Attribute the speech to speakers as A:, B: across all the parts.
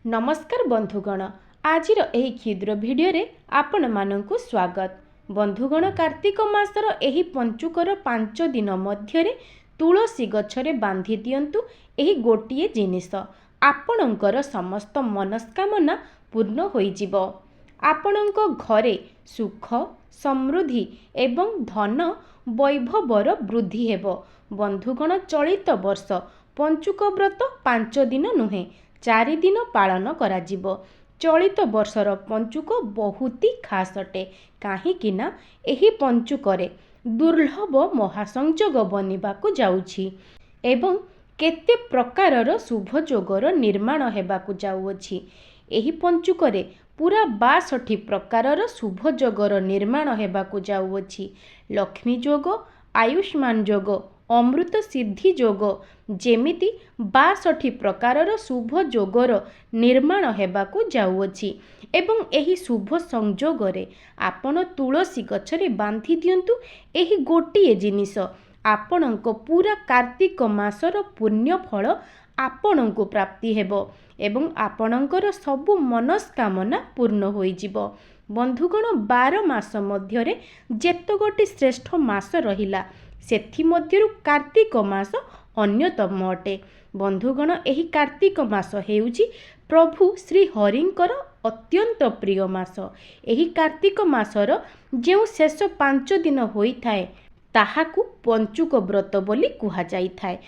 A: नमस्कार बंधुगण, आजिर एही क्षुद्र भिडियो आपण मानकु स्वागत। बंधुगण, कार्तिक मासर एही पंचुकर 5 दिन मध्यरे तुलसी गछरे बांधी दियंतु एही गोटिए जिनिस। आपणकर समस्त मनस्कामना पूर्ण होई जिवो। आपणक घरे सुख समृद्धि एवं धन वैभवर वृद्धि हेबो। बंधुगण, चलित वर्ष पंचुक व्रत 5 दिन नुहे 4 दिन पालन करा जिवो। चलित वर्षर पंचुक बहुत ही खास अटे, काहींकि ना एही पंचुकरे दुर्लभ महासंयोग बनिबाकु जाउछि एवं केते प्रकारर शुभ जोगर निर्माण हेबाकु जाउछि। एही पंचुकरे पूरा 62 प्रकारर शुभ जोगर निर्माण हेबाकु जाउछि। लक्ष्मी जोग, आयुष्मान जोग, अमृत सिद्धि जोग, जेमिति 62 प्रकारर शुभ जोगर निर्माण हेबाकु जाउछि। एवं एही शुभ संजोगरे आपण तुलसी गछरे बांधी दियंतु एही गोटिए जिनिस। आपणक पूरा कार्तिक मासर पुण्य फल आपणको प्राप्ति हेबो एवं आपणकर सबु मनस्कामना पूर्ण होई जिवो। बंधुगण, 12 मास मध्यरे जेतगोटी श्रेष्ठ मास रहिला सेथि मध्यरु कार्तिक मास अन्यतम अटे। बंधुगण, एही कार्तिक मास हेउची प्रभु श्री हरिंकर अत्यंत प्रिय मास। एही कार्तिक मासर जेउ शेष 5 दिन होई थाए ताहाकु पंचुक व्रत बोली कुहा जाई थाए।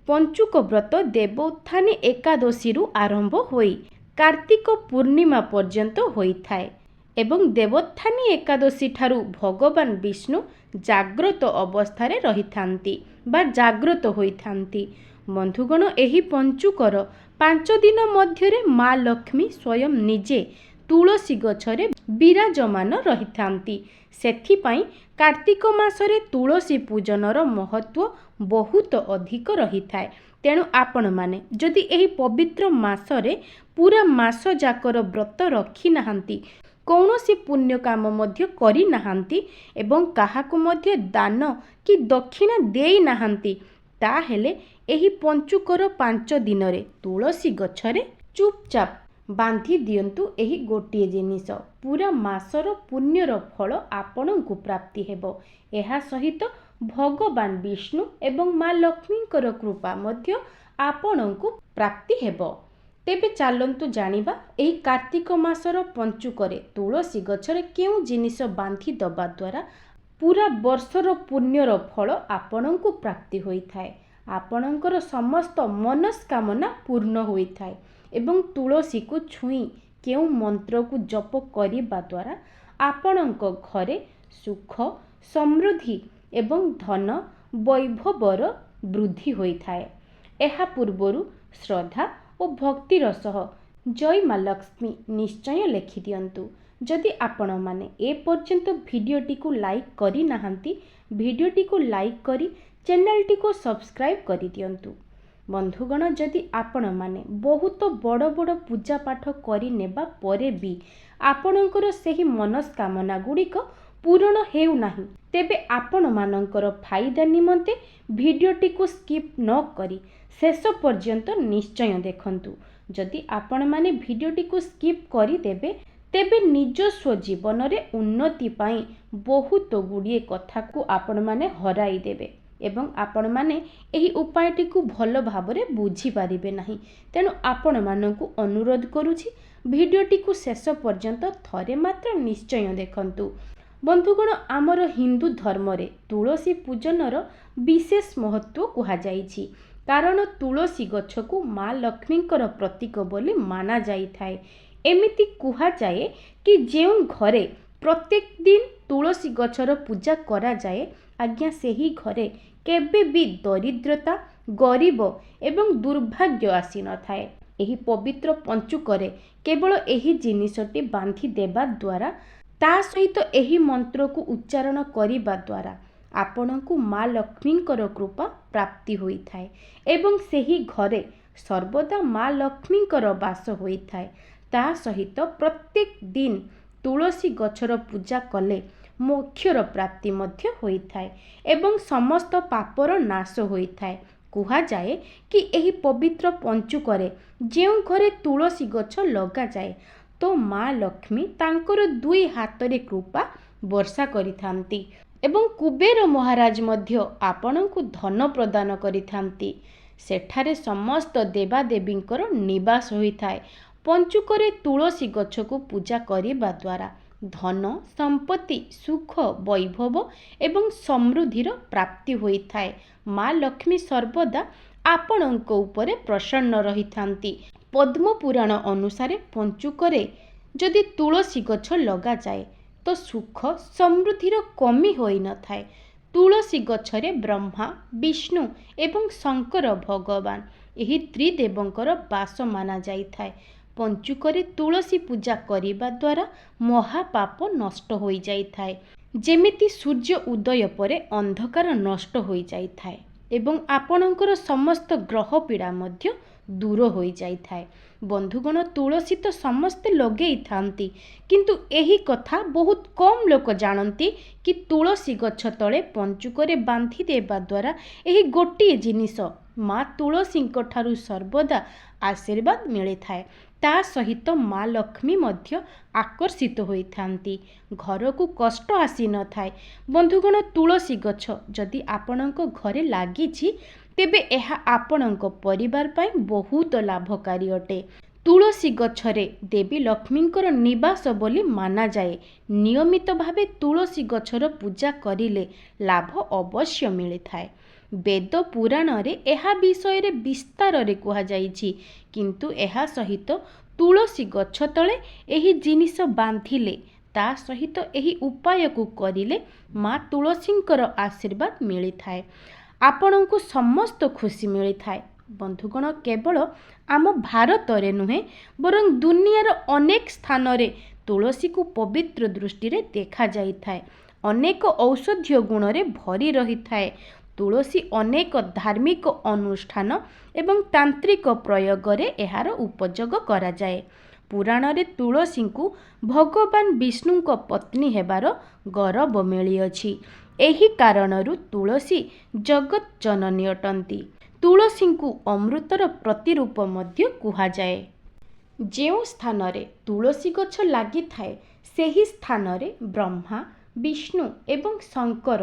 A: पंचुक व्रत देवोत्थानी एकादशी रु आरंभ होई कार्तिक पूर्णिमा पर्यंत होई थाए एवं देवोत्थानी एकादशी ठारू भगवान विष्णु जाग्रत अवस्थारे रहिथांती बा जाग्रत होइथांती। बंधुगण, एही पंचुकर 5 दिन मध्यरे माँ लक्ष्मी स्वयं निजे तुलसी गछरे विराजमान रहिथांती। सेथिपाई कार्तिक मासरे तुलसी पूजनर महत्व बहुत अधिक रही थाए। तेणु आपण माने जदि एही पवित्र मासरे पूरा मास जाकर व्रत रखी नाहांती, कौनसी पुण्य काम मध्य करी नाहांती एवं काहाकु मध्य दान कि दक्षिणा देई नाहांती, ताहेले एही पंचुकर 5 दिनरे तुलसी गछरे चुपचाप बांधी दियंतु एही गोटिए जिनिस। पूरा मासर पुण्यर फल आपणकु प्राप्ति हेबो। एहा सहित भगवान विष्णु एवं माँ लक्ष्मीकर कृपा मध्य आपणकु प्राप्ति हेबो। तेबे चालंतु जानिबा एही कार्तिक मासर पंचुकरे तुलसी गछरे केउ जिनिस बांधी दबा द्वारा पूरा वर्षर पुण्यर फल आपणकु प्राप्ति होई थाए। आपणकर समस्त मनस्कामना पूर्ण होई थाए एवं तुलसी को छुई केउ मंत्र को जप करिबा द्वारा आपणक घरे सुख समृद्धि एवं धन वैभवर वृद्धि होई थाए। एहा पूर्वरु श्रद्धा और भक्तिर सह जय माँ लक्ष्मी निश्चय लिखि दियंतु। जदि आपण माने ए पर्यंत भिडियोटी को लाइक करि नाहांती, भिडियोटी को लाइक करी चैनलटी को सब्सक्राइब करि दियंतु। बंधुगण, जदि आपण माने बहुत बड़ बड़ पूजा पाठ करि नेबा परे भी आपणकर सेही मनस्कामना गुड़िक पूरण हेउ नाही, तेबे आपण मानकर फायदा निमंते भिडियोटी को स्किप न करी शेष पर्यंत निश्चय देखंतु। जदि आपण माने भिडियोटी को स्किप करि देबे तेबे निजस्व जीवन रे उन्नति पाई बहुत गुड़िए कथा को आपण माने हराई देबे एवं आपण माने एही उपायटी को भल भाबरे बुझी पारिबे नाही। तेणु आपण मानकु अनुरोध करूछि भिडियोटी को शेष पर्यंत थरे मात्र निश्चय देखंतु। बंधुगण, आमर हिंदू धर्म रे तुलसी पूजनर विशेष महत्व कुहा जाइछि, कारण तुलसी गछ को माँ लक्ष्मीकर प्रतीक बोली माना जाई थाए। एमिति कुहा जाए कि जेउ घरे प्रत्येक दिन तुलसी गछर पूजा करा जाए, आज्ञा सेही घरे केबे भी दरिद्रता गरीब एवं दुर्भाग्य आसी न थाए। एही पवित्र पंचुकरे केवल एही जिनिसटी बांधी देबा द्वारा ता सहित एही मंत्र को उच्चारण करिबा द्वारा आपणकु माँ लक्ष्मीकर कृपा प्राप्ति होई थाए एवं सेही घरे सर्वदा माँ लक्ष्मीकर वास होई थाए। ता सहित प्रत्येक दिन तुलसी गछर पूजा कले मोक्षर प्राप्ति मध्य होई थाए एवं समस्त पापर नाश होई थाए। କୁହାଯାଏ କି ଏହି ପବିତ୍ର ପଞ୍ଚୁକରେ ଯେଉଁ ଘରେ ତୁଳସୀ ଗଛ ଲଗାଯାଏ ତ ମା ଲକ୍ଷ୍ମୀ ତାଙ୍କର 2 ହାତରେ କୃପା ବର୍ଷା କରିଥାନ୍ତି ଏବଂ କୁବେର ମହାରାଜ ମଧ୍ୟ ଆପଣଙ୍କୁ ଧନ ପ୍ରଦାନ କରିଥାନ୍ତି। ସେଠାରେ ସମସ୍ତ ଦେବାଦେବୀଙ୍କର ନିବାସ ହୋଇଥାଏ। ପଞ୍ଚୁକରେ ତୁଳସୀ ଗଛକୁ ପୂଜା କରିବା ଦ୍ୱାରା ଧନ ସମ୍ପତ୍ତି ସୁଖ ବୈଭବ ଏବଂ ସମୃଦ୍ଧିର ପ୍ରାପ୍ତି ହୋଇଥାଏ। ମା ଲକ୍ଷ୍ମୀ ସର୍ବଦା ଆପଣଙ୍କ ଉପରେ ପ୍ରସନ୍ନ ରହିଥାନ୍ତି। ପଦ୍ମ ପୁରାଣ ଅନୁସାରେ ପଞ୍ଚୁକରେ ଯଦି ତୁଳସୀ ଗଛ ଲଗାଯାଏ ତ ସୁଖ ସମୃଦ୍ଧିର କମି ହୋଇନଥାଏ। ତୁଳସୀ ଗଛରେ ବ୍ରହ୍ମା ବିଷ୍ଣୁ ଏବଂ ଶଙ୍କର ଭଗବାନ ଏହି ତ୍ରିଦେବଙ୍କର ବାସ ମାନାଯାଇଥାଏ। ପଞ୍ଚୁକରେ ତୁଳସୀ ପୂଜା କରିବା ଦ୍ୱାରା ମହାପାପ ନଷ୍ଟ ହୋଇଯାଇଥାଏ। ଯେମିତି ସୂର୍ଯ୍ୟ ଉଦୟ ପରେ ଅନ୍ଧକାର ନଷ୍ଟ ହୋଇଯାଇଥାଏ ଏବଂ ଆପଣଙ୍କର ସମସ୍ତ ଗ୍ରହ ପୀଡ଼ା ମଧ୍ୟ ଦୂର ହୋଇଯାଇଥାଏ। ବନ୍ଧୁଗଣ, ତୁଳସୀ ତ ସମସ୍ତେ ଲଗେଇଥାନ୍ତି, କିନ୍ତୁ ଏହି କଥା ବହୁତ କମ୍ ଲୋକ ଜାଣନ୍ତି କି ତୁଳସୀ ଗଛ ତଳେ ପଞ୍ଚୁକରେ ବାନ୍ଧି ଦେବା ଦ୍ୱାରା ଏହି ଗୋଟିଏ ଜିନିଷ ମା ତୁଳସୀଙ୍କ ଠାରୁ ସର୍ବଦା ଆଶୀର୍ବାଦ ମିଳିଥାଏ। ତା ସହିତ ମା ଲକ୍ଷ୍ମୀ ମଧ୍ୟ ଆକର୍ଷିତ ହୋଇଥାନ୍ତି। ଘରକୁ କଷ୍ଟ ଆସିନଥାଏ। ବନ୍ଧୁଗଣ, ତୁଳସୀ ଗଛ ଯଦି ଆପଣଙ୍କ ଘରେ ଲାଗିଛି ତେବେ ଏହା ଆପଣଙ୍କ ପରିବାର ପାଇଁ ବହୁତ ଲାଭକାରୀ ଅଟେ। ତୁଳସୀ ଗଛରେ ଦେବୀ ଲକ୍ଷ୍ମୀଙ୍କର ନିବାସ ବୋଲି ମାନାଯାଏ। ନିୟମିତ ଭାବେ ତୁଳସୀ ଗଛର ପୂଜା କରିଲେ ଲାଭ ଅବଶ୍ୟ ମିଳିଥାଏ। ବେଦ ପୁରାଣରେ ଏହା ବିଷୟରେ ବିସ୍ତାରରେ କୁହାଯାଇଛି, କିନ୍ତୁ ଏହା ସହିତ ତୁଳସୀ ଗଛ ତଳେ ଏହି ଜିନିଷ ବାନ୍ଧିଲେ ତା ସହିତ ଏହି ଉପାୟକୁ କରିଲେ ମା ତୁଳସୀଙ୍କର ଆଶୀର୍ବାଦ ମିଳିଥାଏ। ଆପଣଙ୍କୁ ସମସ୍ତ ଖୁସି ମିଳିଥାଏ। ବନ୍ଧୁଗଣ, କେବଳ ଆମ ଭାରତରେ ନୁହେଁ ବରଂ ଦୁନିଆର ଅନେକ ସ୍ଥାନରେ ତୁଳସୀକୁ ପବିତ୍ର ଦୃଷ୍ଟିରେ ଦେଖାଯାଇଥାଏ। ଅନେକ ଔଷଧୀୟ ଗୁଣରେ ଭରି ରହିଥାଏ। ତୁଳସୀ ଅନେକ ଧାର୍ମିକ ଅନୁଷ୍ଠାନ ଏବଂ ତାନ୍ତ୍ରିକ ପ୍ରୟୋଗରେ ଏହାର ଉପଯୋଗ କରାଯାଏ। ପୁରାଣରେ ତୁଳସୀଙ୍କୁ ଭଗବାନ ବିଷ୍ଣୁଙ୍କ ପତ୍ନୀ ହେବାର ଗୌରବ ମିଳିଅଛି। ଏହି କାରଣରୁ ତୁଳସୀ ଜଗତ ଜନନୀ ଅଟନ୍ତି। ତୁଳସୀଙ୍କୁ ଅମୃତର ପ୍ରତିରୂପ ମଧ୍ୟ କୁହାଯାଏ। ଯେଉଁ ସ୍ଥାନରେ ତୁଳସୀ ଗଛ ଲାଗିଥାଏ ସେହି ସ୍ଥାନରେ ବ୍ରହ୍ମା ବିଷ୍ଣୁ ଏବଂ ଶଙ୍କର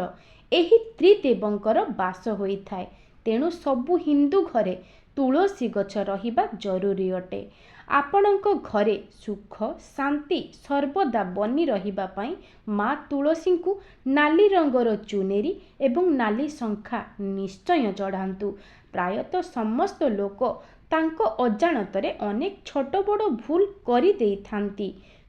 A: ଏହି ତ୍ରିଦେବଙ୍କର ବାସ ହୋଇଥାଏ। ତେଣୁ ସବୁ ହିନ୍ଦୁ ଘରେ ତୁଳସୀ ଗଛ ରହିବା ଜରୁରୀ ଅଟେ। ଆପଣଙ୍କ ଘରେ ସୁଖ ଶାନ୍ତି ସର୍ବଦା ବନି ରହିବା ପାଇଁ ମା ତୁଳସୀଙ୍କୁ ନାଲି ରଙ୍ଗର ଚୁନେରି ଏବଂ ନାଲି ଶଙ୍ଖା ନିଶ୍ଚୟ ଚଢ଼ାନ୍ତୁ। ପ୍ରାୟତଃ ସମସ୍ତ ଲୋକ ତାଙ୍କ ଅଜାଣତରେ ଅନେକ ଛୋଟ ବଡ଼ ଭୁଲ କରିଦେଇଥାନ୍ତି।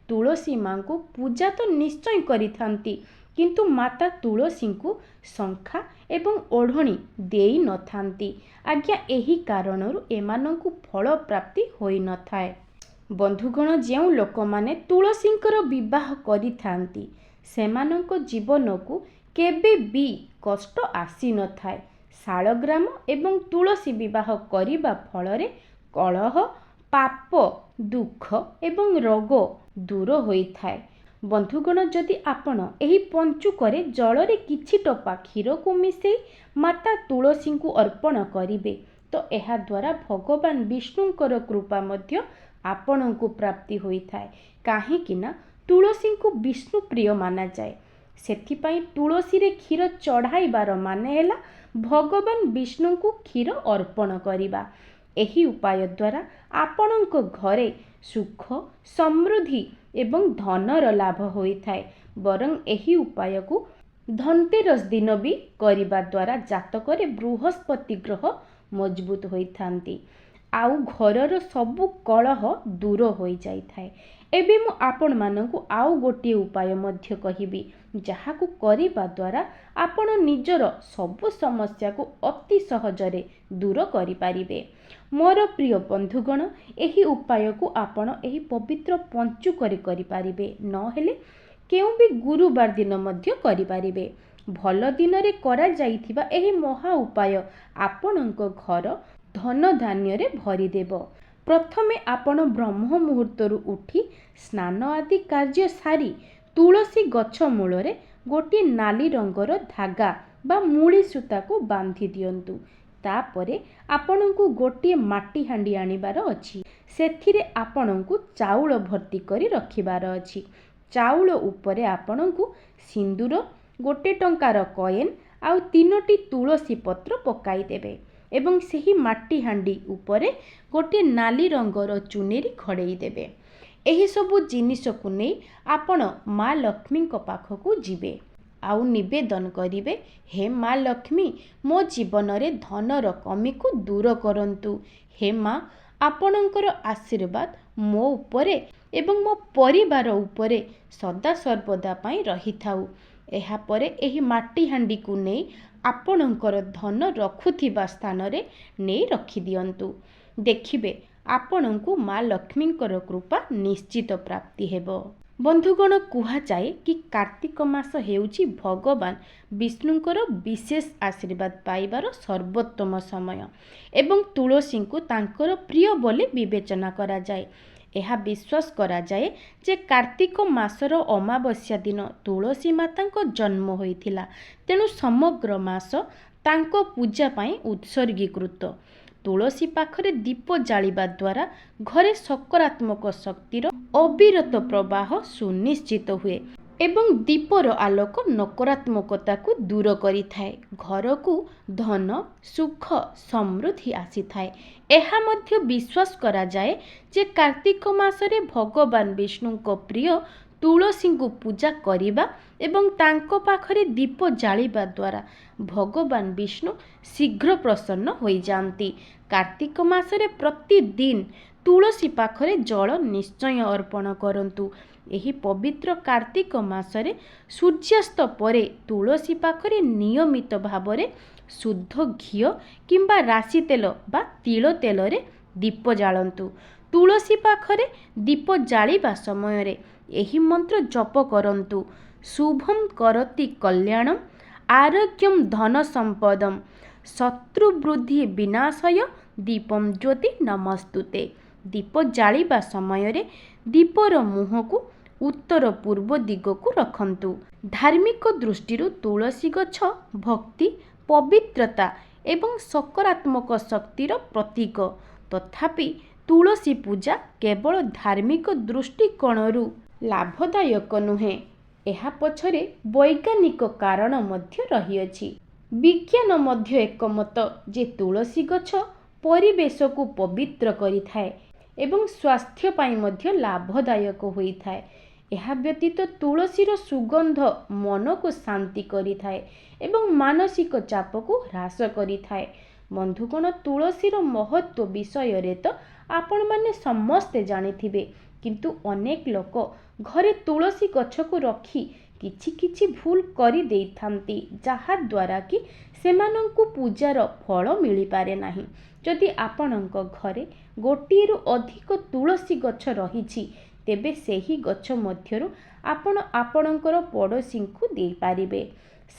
A: ତୁଳସୀ ମାଙ୍କୁ ପୂଜା ତ ନିଶ୍ଚୟ କରିଥାନ୍ତି, କିନ୍ତୁ ମାତା ତୁଳସୀଙ୍କୁ ଶଙ୍ଖା ଏବଂ ଓଢ଼ଣୀ ଦେଇନଥାନ୍ତି। ଆଜ୍ଞା, ଏହି କାରଣରୁ ଏମାନଙ୍କୁ ଫଳ ପ୍ରାପ୍ତି ହୋଇନଥାଏ। ବନ୍ଧୁଗଣ, ଯେଉଁ ଲୋକମାନେ ତୁଳସୀଙ୍କର ବିବାହ କରିଥାନ୍ତି ସେମାନଙ୍କ ଜୀବନକୁ କେବେ ବି କଷ୍ଟ ଆସିନଥାଏ। ଶାଳଗ୍ରାମ ଏବଂ ତୁଳସୀ ବିବାହ କରିବା ଫଳରେ କଳହ ପାପ ଦୁଃଖ ଏବଂ ରୋଗ ଦୂର ହୋଇଥାଏ। ବନ୍ଧୁଗଣ, ଯଦି ଆପଣ ଏହି ପଞ୍ଚୁକରେ ଜଳରେ କିଛି ଟୋପା କ୍ଷୀରକୁ ମିଶାଇ ମାତା ତୁଳସୀଙ୍କୁ ଅର୍ପଣ କରିବେ ତ ଏହା ଦ୍ୱାରା ଭଗବାନ ବିଷ୍ଣୁଙ୍କର କୃପା ମଧ୍ୟ ଆପଣଙ୍କୁ ପ୍ରାପ୍ତି ହୋଇଥାଏ। କାହିଁକି ନା ତୁଳସୀଙ୍କୁ ବିଷ୍ଣୁ ପ୍ରିୟ ମାନାଯାଏ। ସେଥିପାଇଁ ତୁଳସୀରେ କ୍ଷୀର ଚଢ଼ାଇବାର ମାନେ ହେଲା ଭଗବାନ ବିଷ୍ଣୁଙ୍କୁ କ୍ଷୀର ଅର୍ପଣ କରିବା। ଏହି ଉପାୟ ଦ୍ୱାରା ଆପଣଙ୍କ ଘରେ ସୁଖ ସମୃଦ୍ଧି ଏବଂ ଧନର ଲାଭ ହୋଇଥାଏ। ବରଂ ଏହି ଉପାୟକୁ ଧନତେରସ ଦିନ ବି କରିବା ଦ୍ୱାରା ଜାତକରେ ବୃହସ୍ପତି ଗ୍ରହ ମଜବୁତ ହୋଇଥାନ୍ତି ଆଉ ଘରର ସବୁ କଳହ ଦୂର ହୋଇଯାଇଥାଏ। ଏବେ ମୁଁ ଆପଣମାନଙ୍କୁ ଆଉ ଗୋଟିଏ ଉପାୟ ମଧ୍ୟ କହିବି, ଯାହାକୁ କରିବା ଦ୍ୱାରା ଆପଣ ନିଜର ସବୁ ସମସ୍ୟାକୁ ଅତି ସହଜରେ ଦୂର କରିପାରିବେ। ମୋର ପ୍ରିୟ ବନ୍ଧୁଗଣ, ଏହି ଉପାୟକୁ ଆପଣ ଏହି ପବିତ୍ର ପଞ୍ଚୁକରେ କରିପାରିବେ, ନହେଲେ କେଉଁ ବି ଗୁରୁବାର ଦିନ ମଧ୍ୟ କରିପାରିବେ। ଭଲ ଦିନରେ କରାଯାଇଥିବା ଏହି ମହା ଉପାୟ ଆପଣଙ୍କ ଘର ଧନ ଧାନ୍ୟରେ ଭରିଦେବ। ପ୍ରଥମେ ଆପଣ ବ୍ରହ୍ମ ମୁହୂର୍ତ୍ତରୁ ଉଠି ସ୍ନାନ ଆଦି କାର୍ଯ୍ୟ ସାରି ତୁଳସୀ ଗଛ ମୂଳରେ ଗୋଟିଏ ନାଲି ରଙ୍ଗର ଧାଗା ବା ମୂଳି ସୂତାକୁ ବାନ୍ଧି ଦିଅନ୍ତୁ। तापरे आपणଙ୍କୁ गोटे माटी हांडी आनिबार अछि। सेथिरे आपणଙ୍କୁ चाउल भर्ती करी रखिबार अछि। चाउल उपरे आपणଙ୍କୁ सिंदूर, गोटे टंकार कॉइन आउ 3टी तुलसी पत्र पकाई देबे एवं सही माटी हांडी उपरे गोटे नाली रंगर चुनेरी घड़ेई देबे। एही सबु जिनिस को नहीं आपण माँ लक्ष्मी को पाखकू जिबे आउ निवेदन करिवे, हे माँ लक्ष्मी मो जीवन रे धनर कमी को दूर करंतु। हे माँ आपणकर आशीर्वाद मो उपरे एवं मो परिवार उपरे सदा सर्वदा पाई रही थाउ। एहा परे एही माटी हांडी को नहीं आपणकर धन रखुथिबा स्थान रे नहीं रखि दियंतु। देखिबे आपणଙ୍କୁ माँ लक्ष्मींकर कृपा निश्चित प्राप्ति हेबो। बंधुगण कुहा जाए कि कार्तिक मास हेउची भगवान विष्णुंकर विशेष आशीर्वाद पाइबार सर्वोत्तम समय एवं तुलसी को तांकर प्रिय बोली विवेचना करा जाए। यह विश्वास करा जाए जे कार्तिक मासर अमावस्या दिन तुलसी माता जन्म होइथिला, तेणु समग्र मास तांको पूजा पाई उत्सर्गीकृत। तुलसी पाखरे दीप जालिबा द्वारा घरे सकारात्मक शक्तिर अविरत प्रवाह सुनिश्चित हुए एवं दीपर आलोक नकारात्मकता को दूर करि थाए। घर को धन सुख समृद्धि आसी थाए। एहा मध्य विश्वास करा जाए जे कार्तिक मासरे भगवान विष्णु को प्रिय तुलसी को पूजा करिबा एवं तांको पाखरे दीप जालिबा द्वारा भगवान विष्णु शीघ्र प्रसन्न होई जांती। कार्तिक मासरे प्रतिदिन तुलसी पाखरे जल निश्चय अर्पण करंतु। एही पवित्र कार्तिक मासरे सूर्यास्त परे तुलसी पाखरे नियमित भावरे शुद्ध घी किंबा राशि तेल बा तिल तेल रे दीप जालंतु। तुलसी पाखरे दीप जालिबा समय रे एही मंत्र जप करंतु। शुभम करति कल्याणम आरोग्यम धन संपदम शत्रु वृद्धि विनाशय दीपम ज्योति नमस्तुते। दीप जालिबा समय रे दीपर मुह को उत्तर पूर्व दिग को रखंतु। धार्मिक दृष्टि तुलसी गछ भक्ति पवित्रता एवं सकारात्मक शक्तिर प्रतीक। तथापि तुलसी पूजा केवल धार्मिक दृष्टिकोणरू लाभदायक नुहे, एहा पछरे वैज्ञानिक कारण मध्य रहिअछि। विज्ञान मध्य एकमत जे तुलसी गछ परिवेश को पवित्र करिथाए एवं स्वास्थ्य पाई मध्य लाभदायक होइथाए। एहा व्यतीत तुलसीर सुगंध मन को शांति करिथाए एवं मानसिक चाप को ह्रास करिथाए। बंधुगण तुलसीर महत्व विषय रे तो आपण माने समस्ते जानिथिबे, किंतु अनेक लोक घरे तुलसी गछ को रखी किछि किछि भूल करि देइथांती, जहा द्वारा कि सेमानंकु पूजार फल मिली पारे नाही। जदि आपणक घरे गोटिएरु अधिक तुलसी गछ रहिछि तेबे सेही गछ मध्यरु आपण आपणकर पड़ोसी को देई पारिबे।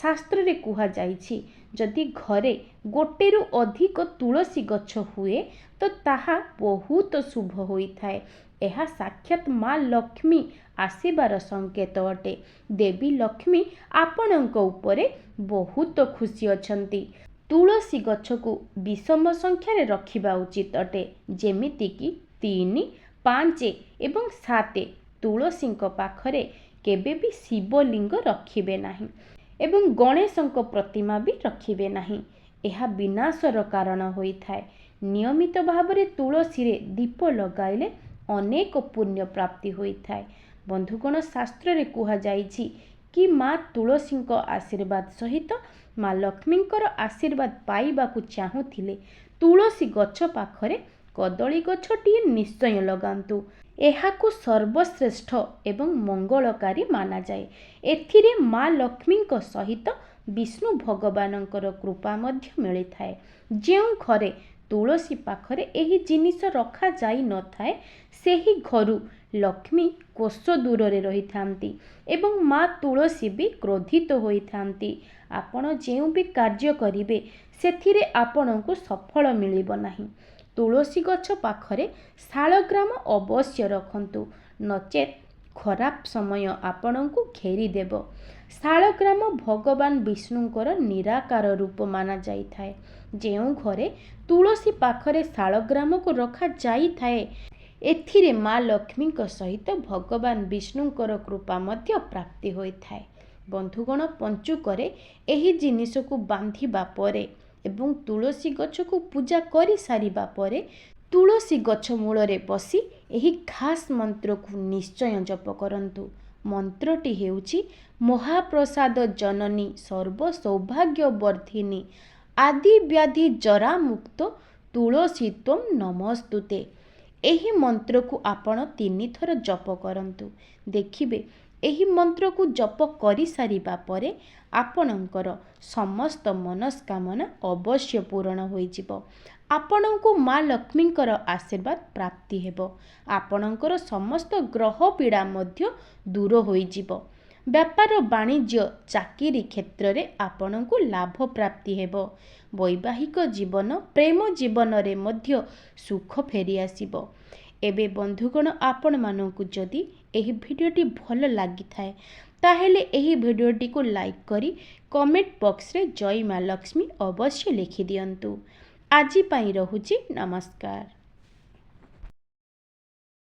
A: शास्त्र रे कुहा जाइछि जदि घरे गोटेरु अधिक तुलसी गछ हुए तो ताहा बहुत शुभ होइथाए। एहा साक्षात माँ लक्ष्मी आसीबार संकेत अटे। देवी लक्ष्मी आपणक उपरे बहुत खुशी अछंती। तुलसी गछ को विषम संख्या रे रखिबा उचित अटे, जेमिति कि 3, 5 एवं 7। तुलसी पाखरे केबे भी शिवलिंग रखिबे नाही एवं गणेशंक प्रतिमा भी रखिबे नाही, एहा विनाशर कारण होइथाए। नियमित भावरे तुलसी रे दीप लगाइले अनेक पुण्य प्राप्ति होइथाए। बंधुगण शास्त्र रे कुहा जाइछि कि माँ तुलसी आशीर्वाद सहित माँ लक्ष्मींकर आशीर्वाद पाइबाकु चाहुथिले तुलसी गछ पाखरे कदली गछटिए निश्चय लगांतु। एहाकु सर्वश्रेष्ठ एवं मंगलकारी माना जाए। एथिरे माँ लक्ष्मींक सहित विष्णु भगवानंकर कृपा मध्य मिलिथाए। जेउ घरे तुलसी पाखरे एही जिनिस रखा जाई न थाए सेही घरु लक्ष्मी कोष दूर रही थांती एवं माँ तुलसी भी क्रोधित होई थांती। आपण जेउ भी कार्य करिवे सेथिरे आपणको सफल मिलिबो नाही। तुलसी गछ पाखरे शालग्राम अवश्य रखंतु, नचेत खराब समय आपणको घेरी देव। शालग्राम भगवान विष्णुंकर निराकार रूप माना जाइथाए। ଯେଉଁ ଘରେ ତୁଳସୀ ପାଖରେ ଶାଳଗ୍ରାମକୁ ରଖାଯାଇଥାଏ ଏଥିରେ ମା ଲକ୍ଷ୍ମୀଙ୍କ ସହିତ ଭଗବାନ ବିଷ୍ଣୁଙ୍କର କୃପା ମଧ୍ୟ ପ୍ରାପ୍ତି ହୋଇଥାଏ। ବନ୍ଧୁଗଣ, ପଞ୍ଚୁକରେ ଏହି ଜିନିଷକୁ ବାନ୍ଧିବା ପରେ ଏବଂ ତୁଳସୀ ଗଛକୁ ପୂଜା କରିସାରିବା ପରେ ତୁଳସୀ ଗଛ ମୂଳରେ ବସି ଏହି ଖାସ୍ ମନ୍ତ୍ରକୁ ନିଶ୍ଚୟ ଜପ କରନ୍ତୁ। ମନ୍ତ୍ରଟି ହେଉଛି ମହାପ୍ରସାଦ ଜନନୀ ସର୍ବ ସୌଭାଗ୍ୟବର୍ଦ୍ଧିନୀ ଆଦି ବ୍ୟାଧି ଜରାମୁକ୍ତ ତୁଳସୀ ତ୍ୱଂ ନମସ୍ତୁତେ। ଏହି ମନ୍ତ୍ରକୁ ଆପଣ 3 ଥର ଜପ କରନ୍ତୁ। ଦେଖିବେ ଏହି ମନ୍ତ୍ରକୁ ଜପ କରିସାରିବା ପରେ ଆପଣଙ୍କର ସମସ୍ତ ମନସ୍କାମନା ଅବଶ୍ୟ ପୂରଣ ହୋଇଯିବ। ଆପଣଙ୍କୁ ମା ଲକ୍ଷ୍ମୀଙ୍କର ଆଶୀର୍ବାଦ ପ୍ରାପ୍ତି ହେବ। ଆପଣଙ୍କର ସମସ୍ତ ଗ୍ରହ ପୀଡ଼ା ମଧ୍ୟ ଦୂର ହୋଇଯିବ। ବ୍ୟାପାର ବାଣିଜ୍ୟ ଚାକିରି କ୍ଷେତ୍ରରେ ଆପଣଙ୍କୁ ଲାଭ ପ୍ରାପ୍ତି ହେବ। ବୈବାହିକ ଜୀବନ ପ୍ରେମ ଜୀବନରେ ମଧ୍ୟ ସୁଖ ଫେରିଆସିବ। ଏବେ ବନ୍ଧୁଗଣ, ଆପଣମାନଙ୍କୁ ଯଦି ଏହି ଭିଡ଼ିଓଟି ଭଲ ଲାଗିଥାଏ ତାହେଲେ ଏହି ଭିଡ଼ିଓଟିକୁ ଲାଇକ୍ କରି କମେଣ୍ଟ ବକ୍ସରେ ଜୟ ମା ଲକ୍ଷ୍ମୀ ଅବଶ୍ୟ ଲେଖିଦିଅନ୍ତୁ। ଆଜି ପାଇଁ ରହୁଛି, ନମସ୍କାର।